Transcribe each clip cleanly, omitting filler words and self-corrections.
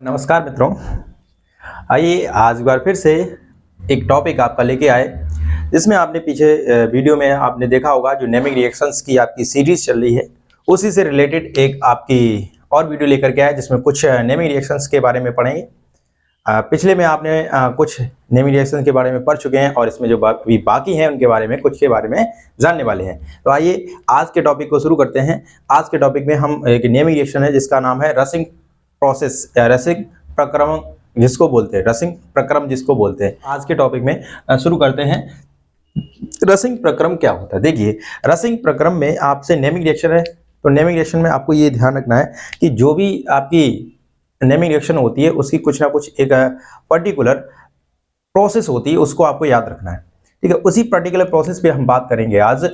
नमस्कार मित्रों। आइए आज एक बार फिर से एक टॉपिक आपका लेके आए, जिसमें आपने पीछे वीडियो में आपने देखा होगा जो नेमिंग रिएक्शंस की आपकी सीरीज चल रही है, उसी से रिलेटेड एक आपकी और वीडियो लेकर के आए जिसमें कुछ नेमिंग रिएक्शंस के बारे में पढ़ेंगे। पिछले में आपने कुछ नेमिंग रिएक्शंस के बारे में पढ़ चुके हैं और इसमें जो अभी बाकी हैं उनके बारे में कुछ के बारे में जानने वाले हैं। तो आइए आज के टॉपिक को शुरू करते हैं। आज के टॉपिक में हम एक नेमिंग रिएक्शन है जिसका नाम है रसिंग प्रोसेस या रसिंग प्रक्रम जिसको बोलते हैं, रसिंग प्रक्रम जिसको बोलते हैं। आज के टॉपिक में शुरू करते हैं। रसिंग प्रक्रम क्या होता है? देखिए, रसिंग प्रक्रम में आपसे नेमिंग रिएक्शन है, तो नेमिंग रिएक्शन में आपको ये ध्यान रखना है कि जो भी आपकी नेमिंग रिएक्शन होती है उसकी कुछ ना कुछ एक पर्टिकुलर प्रोसेस होती है, उसको आपको याद रखना है। ठीक है, उसी पर्टिकुलर प्रोसेस पे हम बात करेंगे आज।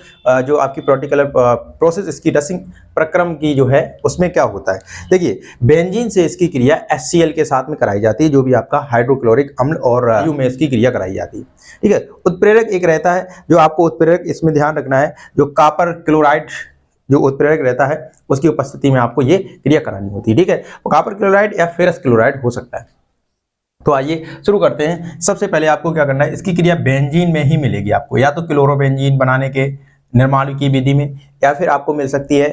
जो आपकी पर्टिकुलर प्रोसेस इसकी रसिंग प्रक्रम की जो है उसमें क्या होता है। देखिए, बेंजीन से इसकी क्रिया HCl के साथ में कराई जाती है, जो भी आपका हाइड्रोक्लोरिक अम्ल और यू में इसकी क्रिया कराई जाती है। ठीक है, उत्प्रेरक एक रहता है, जो आपको उत्प्रेरक इसमें ध्यान रखना है, जो कॉपर क्लोराइड जो उत्प्रेरक रहता है उसकी उपस्थिति में आपको ये क्रिया करानी होती है। ठीक है, तो कॉपर क्लोराइड या फेरस क्लोराइड हो सकता है। तो आइए शुरू करते हैं। सबसे पहले आपको क्या करना है, इसकी क्रिया बेंजीन में ही मिलेगी आपको, या तो क्लोरोबेंजीन बनाने के निर्माण की विधि में, या फिर आपको मिल सकती है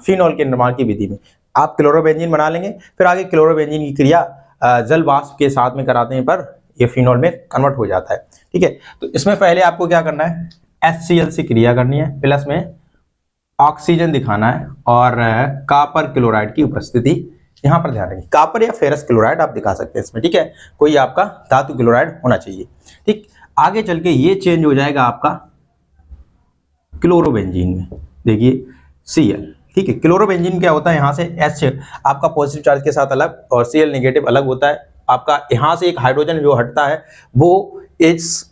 फिनॉल के निर्माण की विधि में। आप क्लोरोबेंजीन बना लेंगे, फिर आगे क्लोरोबेंजीन की क्रिया जल वाष्प के साथ में कराने पर यह फिनॉल में कन्वर्ट हो जाता है। ठीक है, तो इसमें पहले आपको क्या करना है, HCl से क्रिया करनी है, प्लस में ऑक्सीजन दिखाना है और कॉपर क्लोराइड की उपस्थिति यहाँ पर ध्यान रखें। कॉपर या फेरस क्लोराइड आप दिखा सकते हैं इसमें। ठीक है, कोई आपका धातु क्लोराइड होना चाहिए। ठीक, आगे चल के ये चेंज हो जाएगा आपका क्लोरोबेंजीन में। देखिए Cl। ठीक है, क्लोरोबेंजीन क्या होता है, यहाँ से H आपका पॉजिटिव चार्ज के साथ अलग और Cl नेगेटिव अलग होता है। आपका यहाँ से एक हाइड्रोजन जो हटता है, वो इस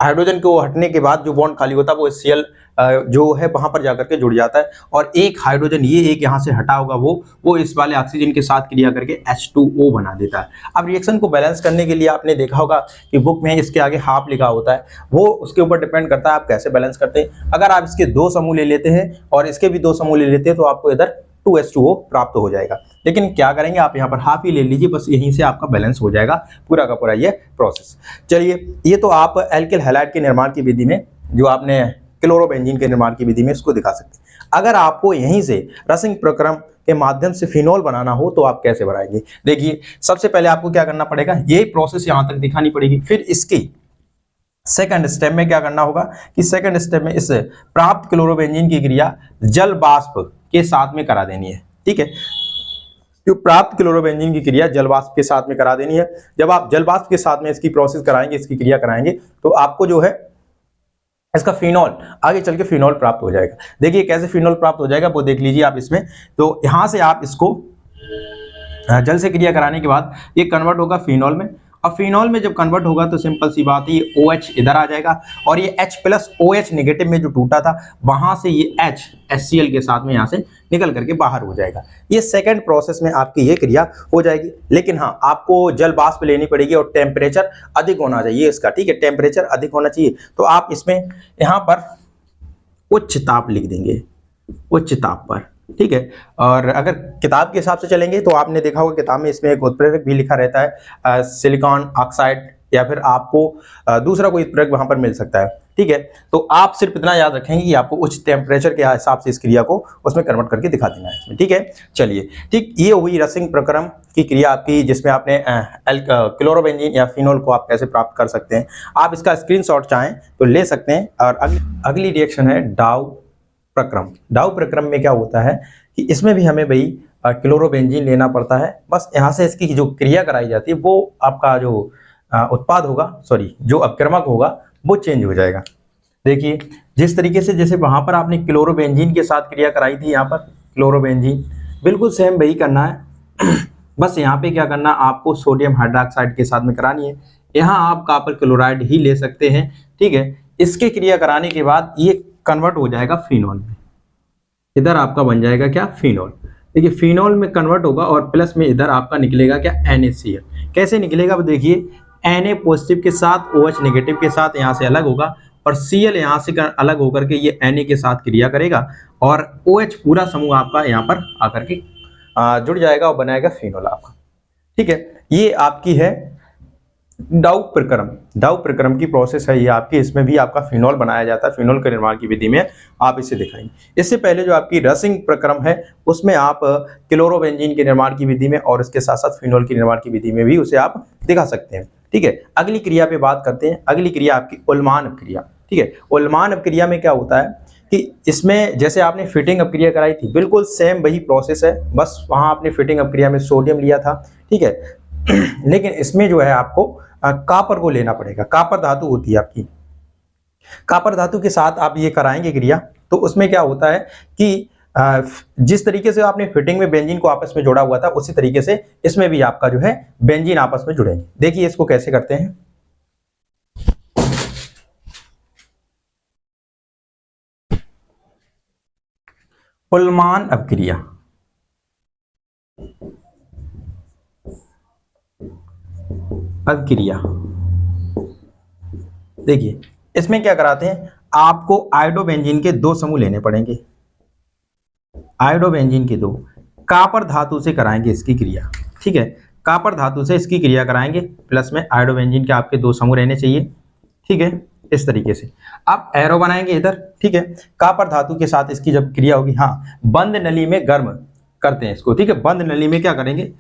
हाइड्रोजन को हटने के बाद जो बॉन्ड खाली होता है वो Cl जो है वहां पर जाकर के जुड़ जाता है, और एक हाइड्रोजन ये एक यहाँ से हटा होगा वो इस वाले ऑक्सीजन के साथ क्रिया करके H2O बना देता है। अब रिएक्शन को बैलेंस करने के लिए आपने देखा होगा कि बुक में इसके आगे हाफ लिखा होता है, वो उसके ऊपर डिपेंड करता है आप कैसे बैलेंस करते हैं। अगर आप इसके 2 समूह ले लेते हैं और इसके भी 2 समूह ले लेते हैं तो आपको इधर 2H2O प्राप्त हो जाएगा। लेकिन क्या करेंगे, आप यहाँ पर हाफ ही ले लीजिए, बस यहीं से आपका बैलेंस हो जाएगा पूरा का पूरा ये प्रोसेस। चलिए, ये तो आप एल्किल हैलाइड के निर्माण की विधि में, जो आपने क्लोरोबेंजीन के निर्माण की विधि में इसको दिखा सकते हैं। अगर आपको यहीं से रसिंग प्रक्रम के माध्यम से फिनॉल बनाना हो तो आप कैसे बनाएंगे? देखिए, सबसे पहले आपको क्या करना पड़ेगा, ये प्रोसेस यहां तक दिखानी पड़ेगी। फिर इसकी सेकंड स्टेप में क्या करना होगा कि सेकंड स्टेप में इस प्राप्त क्लोरोबेंजीन की क्रिया जल वाष्प के साथ में करा देनी है। ठीक है, जो प्राप्त क्लोरोबेंजीन की क्रिया जल वाष्प के साथ में करा देनी है। जब आप जल वाष्प के साथ में इसकी प्रोसेस कराएंगे, इसकी क्रिया कराएंगे, तो आपको जो है इसका फिनॉल, आगे चल के फिनॉल प्राप्त हो जाएगा। देखिए कैसे फिनॉल प्राप्त हो जाएगा वो देख लीजिए आप इसमें। तो यहां से आप इसको जल से क्रिया कराने के बाद ये कन्वर्ट होगा फिनॉल में, और फिनॉल में जब कन्वर्ट होगा तो सिंपल सी बात है ये OH इधर आ जाएगा, और ये H प्लस OH नेगेटिव में जो टूटा था वहां से ये H HCl के साथ में यहाँ से निकल करके बाहर हो जाएगा। ये सेकंड प्रोसेस में आपकी ये क्रिया हो जाएगी। लेकिन हाँ, आपको जल वाष्प लेनी पड़ेगी और टेम्परेचर अधिक होना चाहिए इसका। ठीक है, टेम्परेचर अधिक होना चाहिए, तो आप इसमें यहाँ पर उच्च ताप लिख देंगे, उच्च ताप पर। ठीक है, और अगर किताब के हिसाब से चलेंगे तो आपने देखा होगा किताब में इसमें एक उत्प्रेरक भी लिखा रहता है, सिलिकॉन ऑक्साइड, या फिर आपको दूसरा कोई उत्प्रेरक वहां पर मिल सकता है। ठीक है, तो आप सिर्फ इतना याद रखेंगे कि आपको उच्च टेम्परेचर के हिसाब से इस क्रिया को उसमें कन्वर्ट करके दिखा देना है इसमें। ठीक है, चलिए, ठीक, ये हुई रसिंग प्रक्रम की क्रिया आपकी, जिसमें आपने क्लोरोबेंजीन या फिनॉल को आप कैसे प्राप्त कर सकते हैं। आप इसका स्क्रीनशॉट चाहें तो ले सकते हैं। और अगली रिएक्शन है डाउ प्रक्रम। डाउ प्रक्रम में क्या होता है कि इसमें भी हमें भाई क्लोरोबेंजीन लेना पड़ता है। बस यहाँ से इसकी जो क्रिया कराई जाती है वो आपका जो उत्पाद होगा, सॉरी जो अपक्रमक होगा वो चेंज हो जाएगा। देखिए, जिस तरीके से जैसे वहां पर आपने क्लोरोबेंजीन के साथ क्रिया कराई थी, यहाँ पर क्लोरोबेंजीन बिल्कुल सेम वही करना है। बस यहाँ पे क्या करना, आपको सोडियम हाइड्रोक्साइड के साथ में करानी है। यहाँ आप कॉपर क्लोराइड ही ले सकते हैं। ठीक है, इसके क्रिया कराने के बाद ये कन्वर्ट हो जाएगा फिनॉल में। इधर आपका बन जाएगा क्या, फिनॉल। देखिए, फिनॉल में कन्वर्ट होगा और प्लस में इधर आपका निकलेगा क्या, NaCl। कैसे निकलेगा वो देखिए, Na पॉजिटिव के साथ OH नेगेटिव के साथ यहाँ से अलग होगा, और Cl यहाँ से अलग होकर के ये Na के साथ क्रिया करेगा, और OH पूरा समूह आपका यहाँ पर आकर के जुड़ जाएगा और बनाएगा फिनॉल आपका। ठीक है, ये आपकी है डाउ प्रक्रम। डाउ प्रक्रम की प्रोसेस है ये आपकी, इसमें भी आपका फिनॉल बनाया जाता है। फिनॉल के निर्माण की विधि में आप इसे दिखाएंगे। इससे पहले जो आपकी रसिंग प्रक्रम है उसमें आप क्लोरोबेंजीन के निर्माण की विधि में और इसके साथ साथ फिनॉल के निर्माण की विधि में भी उसे आप दिखा सकते हैं। ठीक है, अगली क्रिया पे बात करते हैं। अगली क्रिया आपकी उल्मान अपक्रिया। ठीक है, उल्मान अपक्रिया में क्या होता है कि इसमें जैसे आपने फिटिंग अपक्रिया कराई थी, बिल्कुल सेम वही प्रोसेस है, बस वहां आपने फिटिंग अपक्रिया में सोडियम लिया था। ठीक है, लेकिन इसमें जो है आपको कापर को लेना पड़ेगा। कापर धातु होती है आपकी, कापर धातु के साथ आप ये कराएंगे क्रिया, तो उसमें क्या होता है कि जिस तरीके से आपने फिटिंग में बेंजीन को आपस में जोड़ा हुआ था, उसी तरीके से इसमें भी आपका जो है बेंजीन आपस में जुड़ेंगे। देखिए इसको कैसे करते हैं। उल्मान अपक्रिया। अपक्रिया देखिए इसमें क्या कराते हैं, आपको आयोडोबेंजीन के 2 समूह लेने पड़ेंगे। आयोडोबेंजीन के 2 कापर धातु से कराएंगे इसकी क्रिया। ठीक है, कापर धातु से इसकी क्रिया कराएंगे, प्लस में आयोडोबेंजीन के आपके 2 समूह रहने चाहिए। ठीक है, इस तरीके से आप एरो बनाएंगे इधर। ठीक है, कापर धातु के साथ इसकी जब क्रिया होगी, हाँ, बंद नली में गर्म करते हैं इसको। ठीक है, बंद नली में क्या करेंगे,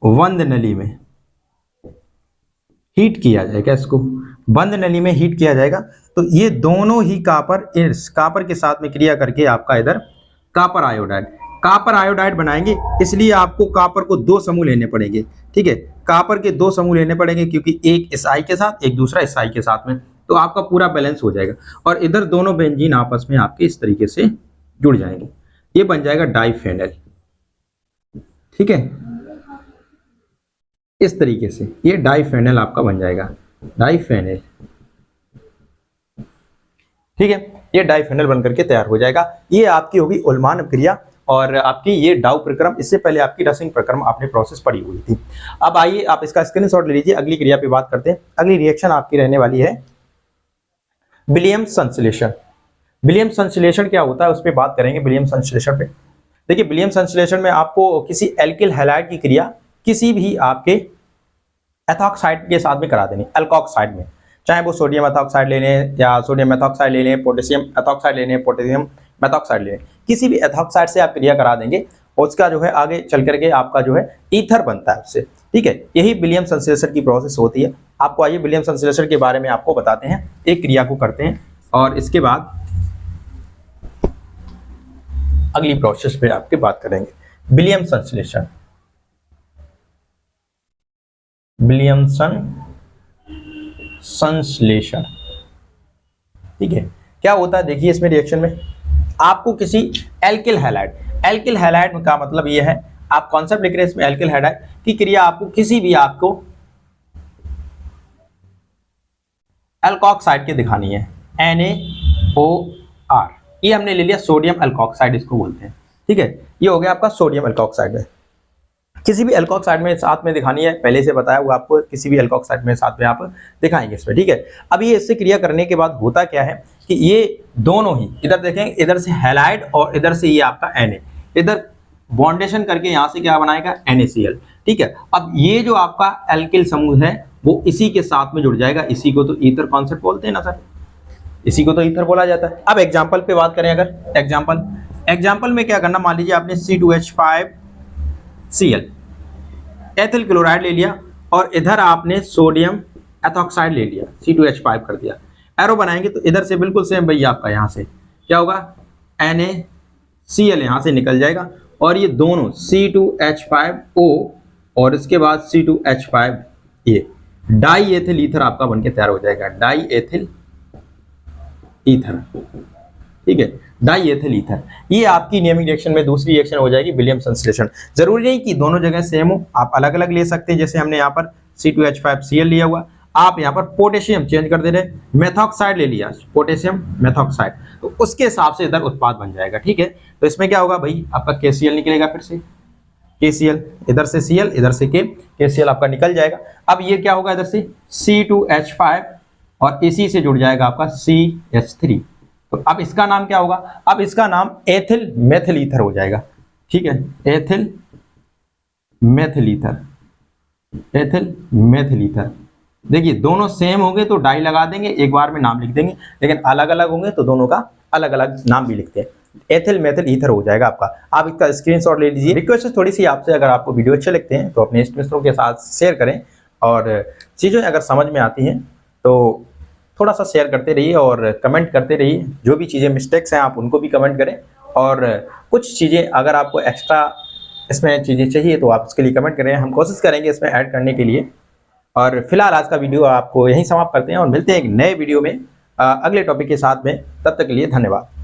बंद नली में हीट किया जाएगा इसको, बंद नली में हीट किया जाएगा। तो ये दोनों ही कापर, इस कापर के साथ में क्रिया करके आपका इधर कापर आयोडाइड बनाएंगे। इसलिए आपको कापर को 2 समूह लेने पड़ेंगे। ठीक है, कापर के 2 समूह लेने पड़ेंगे, क्योंकि एक इस आई के साथ, एक दूसरा इस आई के साथ में, तो आपका पूरा बैलेंस हो जाएगा। और इधर दोनों बेंजीन आपस में आपके इस तरीके से जुड़ जाएंगे, ये बन जाएगा डाइफेनल। ठीक है, इस तरीके से ये डाइफेनल आपका बन जाएगा, डाइफेनल। ठीक है, ये डाइफेनल बनकर के तैयार हो जाएगा। ये आपकी होगी उल्मान अपक्रिया और आपकी ये डाउ प्रक्रम। इससे पहले आपकी रसिंग प्रक्रम आपने प्रोसेस पढ़ी हुई थी। अब आइए आप इसका स्क्रीनशॉट ले लीजिए, अगली क्रिया पे बात करते हैं। अगली रिएक्शन आपकी रहने वाली है विलियम्स संश्लेषण। विलियम्स संश्लेषण क्या होता है उस पर बात करेंगे। विलियम्स संश्लेषण पे देखिए, विलियम्स संश्लेषण में आपको किसी एल्किल हैलाइड की क्रिया किसी भी आपके एथॉक्साइड के साथ में करा देनी, अल्कोक्साइड में, चाहे वो सोडियम एथॉक्साइड ले लें या सोडियम मेथॉक्साइड ले लें, पोटेशियम एथॉक्साइड ले लें, पोटेशियम मेथॉक्साइड ले लें, किसी भी एथॉक्साइड से आप क्रिया करा देंगे, उसका जो है आगे चल करके आपका जो है ईथर बनता है उससे। ठीक है, यही विलियम संश्लेषण की प्रोसेस होती है। आपको आइए विलियम संश्लेषण के बारे में आपको बताते हैं। एक क्रिया को करते हैं और इसके बाद अगली प्रोसेस पे आपके बात करेंगे। विलियम संश्लेषण, विलियम संश्लेषण। ठीक है, क्या होता है देखिए, इसमें रिएक्शन में आपको किसी एल्किल हैलाइड, एल्किल हैलाइड का मतलब ये है, आप कॉन्सेप्ट लिख रहे हैं इसमें एल्किल हैलाइड की क्रिया आपको किसी भी आपको अल्कोक्साइड की दिखानी है, NaOR। ये हमने ले लिया सोडियम अल्कोक्साइड इसको बोलते हैं। ठीक है, ये हो गया आपका सोडियम अल्कोक्साइड में। किसी भी अल्कोक्साइड में साथ में दिखानी है, पहले से बताया हुआ आपको, किसी भी अल्कोक्साइड में साथ में आप दिखाएंगे इसमें। ठीक है, अब ये इससे क्रिया करने के बाद होता क्या है कि ये दोनों ही इधर देखें, इधर से हैलाइड और इधर से ये आपका Na, इधर बॉन्डेशन करके यहाँ से क्या बनाएगा, NaCl। ठीक है, अब ये जो आपका एल्किल समूह है वो इसी के साथ में जुड़ जाएगा। इसी को तो ईथर कॉन्सेप्ट बोलते हैं ना सर, इसी को तो ईथर बोला जाता है। अब एग्जाम्पल पे बात करें, अगर एग्जाम्पल में क्या करना, मान लीजिए आपने C2H5Cl एथिल क्लोराइड ले लिया और इधर आपने सोडियम एथॉक्साइड ले लिया, C2H5 कर दिया। एरो बनाएंगे तो इधर से बिल्कुल सेम भैया आपका यहाँ से क्या होगा, NaCl यहाँ से निकल जाएगा और ये दोनों C2H5O और इसके बाद C2H5, ये डाई एथिल ईथर आपका बनके तैयार हो जाएगा, डाई एथिल ईथर। ठीक है, डाई एथिल ईथर। ये आपकी नियमित रिएक्शन में दूसरी रिएक्शन हो जाएगी विलियम संश्लेषण। जरूरी नहीं कि दोनों जगह सेम हो, आप अलग अलग ले सकते हैं। जैसे हमने यहाँ पर C2H5Cl लिया हुआ, आप यहाँ पर पोटेशियम चेंज कर दे रहे, मेथॉक्साइड ले लिया, पोटेशियम मेथॉक्साइड, तो उसके हिसाब से इधर उत्पाद बन जाएगा। ठीक है, तो इसमें क्या होगा भाई, आपका KCl निकलेगा, फिर से KCl, इधर से Cl, इधर से KCl आपका निकल जाएगा। अब ये क्या होगा, इधर से C2H5 और इसी से जुड़ जाएगा आपका CH3। तो अब इसका नाम क्या होगा, अब इसका नाम एथिल मेथिल ईथर हो जाएगा। ठीक है, ethyl methyl ether. Ethyl methyl ether. देखिए दोनों सेम होंगे तो डाई लगा देंगे, एक बार में नाम लिख देंगे, लेकिन अलग अलग होंगे तो दोनों का अलग अलग नाम भी लिखते हैं। एथिल मेथिल ईथर हो जाएगा आपका। आप इसका स्क्रीनशॉट ले लीजिए। रिक्वेस्ट है थोड़ी सी आपसे, अगर आपको वीडियो अच्छे लगते हैं तो अपने इष्ट मित्रों के साथ शेयर करें, और चीज़ें अगर समझ में आती हैं तो थोड़ा सा शेयर करते रहिए और कमेंट करते रहिए। जो भी चीज़ें मिस्टेक्स हैं आप उनको भी कमेंट करें, और कुछ चीज़ें अगर आपको एक्स्ट्रा इसमें चीज़ें चाहिए तो आप उसके लिए कमेंट करें, हम कोशिश करेंगे इसमें ऐड करने के लिए। और फिलहाल आज का वीडियो आपको यहीं समाप्त करते हैं और मिलते हैं एक नए वीडियो में अगले टॉपिक के साथ में। तब तक के लिए धन्यवाद।